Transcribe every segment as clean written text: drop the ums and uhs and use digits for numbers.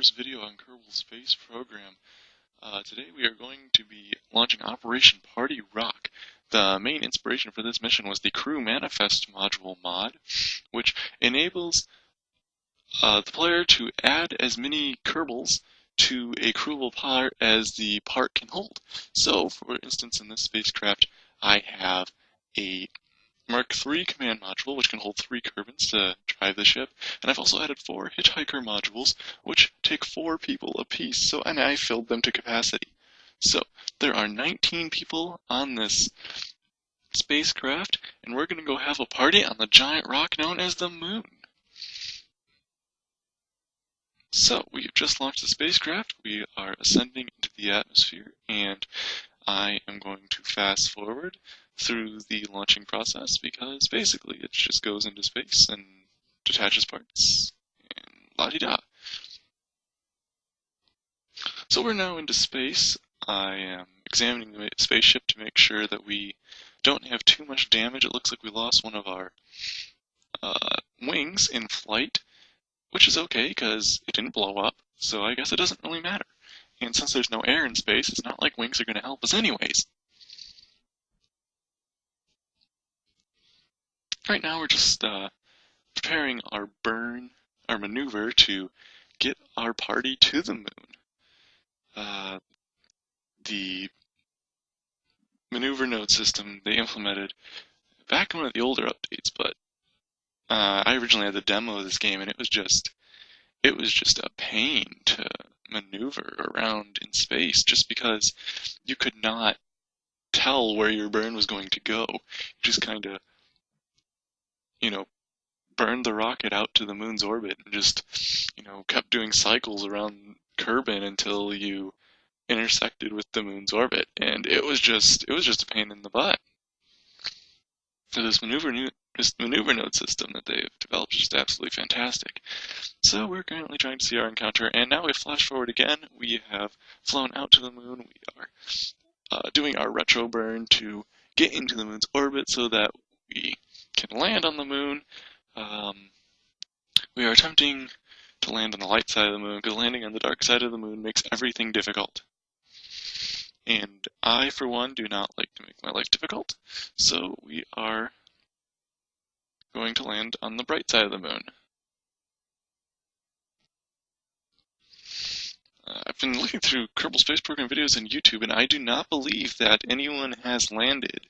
first video on Kerbal Space Program. Today we are going to be launching Operation Party Rock. The main inspiration for this mission was the Crew Manifest module mod, which enables the player to add as many Kerbals to a crewable part as the part can hold. So, for instance, in this spacecraft, I have a Mark III command module, which can hold 3 Kerbals to drive the ship, and I've also added 4 hitchhiker modules, which take 4 people apiece, and I filled them to capacity. So, there are 19 people on this spacecraft, and we're going to go have a party on the giant rock known as the Moon. So, we have just launched the spacecraft, we are ascending into the atmosphere, and I am going to fast forward through the launching process because basically it just goes into space and detaches parts and la-di-da. So we're now into space. I am examining the spaceship to make sure that we don't have too much damage. It looks like we lost one of our wings in flight, which is okay because it didn't blow up, so I guess it doesn't really matter. And since there's no air in space, it's not like wings are going to help us anyways. Right now we're just preparing our maneuver to get our party to the moon. The maneuver node system they implemented back in one of the older updates, but I originally had the demo of this game, and it was just a pain to maneuver around in space, just because you could not tell where your burn was going to go. You just kind of, burned the rocket out to the moon's orbit and just, kept doing cycles around Kerbin until you intersected with the moon's orbit, and it was just a pain in the butt. So this maneuver node system that they've developed is just absolutely fantastic. So we're currently trying to see our encounter, and now we flash forward again. We have flown out to the moon. We are doing our retro burn to get into the moon's orbit so that we can land on the moon. We are attempting to land on the light side of the moon because landing on the dark side of the moon makes everything difficult. And I, for one, do not like to make my life difficult, so we are going to land on the bright side of the moon. I've been looking through Kerbal Space Program videos on YouTube, and I do not believe that anyone has landed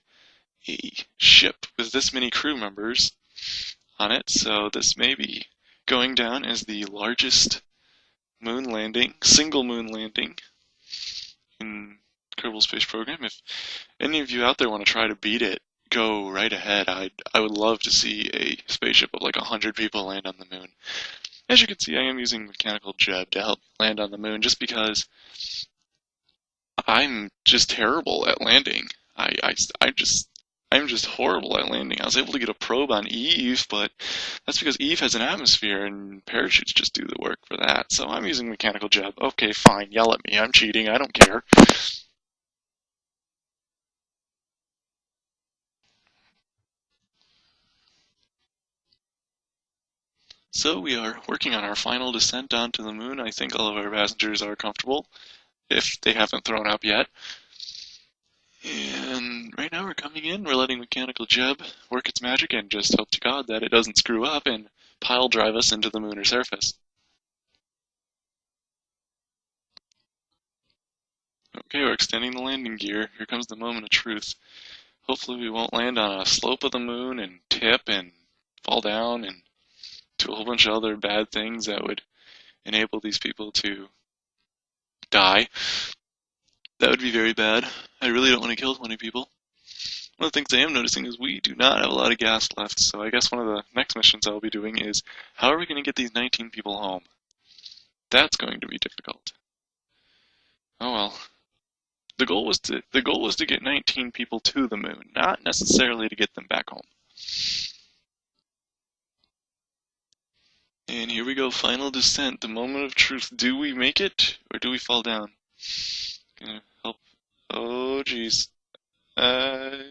a ship with this many crew members on it, so this may be going down as the largest single moon landing in Kerbal Space Program. If any of you out there want to try to beat it, go right ahead. I would love to see a spaceship of like 100 people land on the moon. As you can see, I am using MechJeb to help land on the moon just because I'm just terrible at landing. I'm just horrible at landing. I was able to get a probe on Eve, but that's because Eve has an atmosphere and parachutes just do the work for that. So I'm using MechJeb. Okay, fine, yell at me. I'm cheating. I don't care. So we are working on our final descent onto the moon. I think all of our passengers are comfortable, if they haven't thrown up yet. And right now we're coming in, we're letting MechJeb work its magic and just hope to God that it doesn't screw up and pile drive us into the lunar surface. Okay, we're extending the landing gear. Here comes the moment of truth. Hopefully we won't land on a slope of the moon and tip and fall down and do a whole bunch of other bad things that would enable these people to die. That would be very bad. I really don't want to kill 20 people. One of the things I am noticing is we do not have a lot of gas left, so I guess one of the next missions I'll be doing is how are we going to get these 19 people home? That's going to be difficult. Oh well. The goal was to get 19 people to the moon, not necessarily to get them back home. And here we go, final descent, the moment of truth. Do we make it, or do we fall down? Gonna help. Oh, jeez. And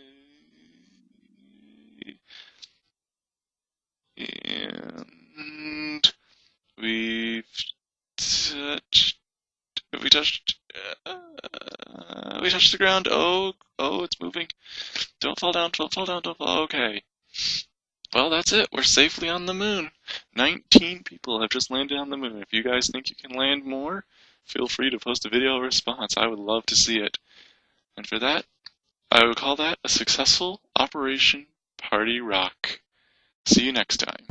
we've We touched the ground. Oh, it's moving. Don't fall down, don't fall down, don't fall. Okay. Well, that's it. We're safely on the moon. 19 people have just landed on the moon. If you guys think you can land more, feel free to post a video response. I would love to see it. And for that, I would call that a successful Operation Party Rock. See you next time.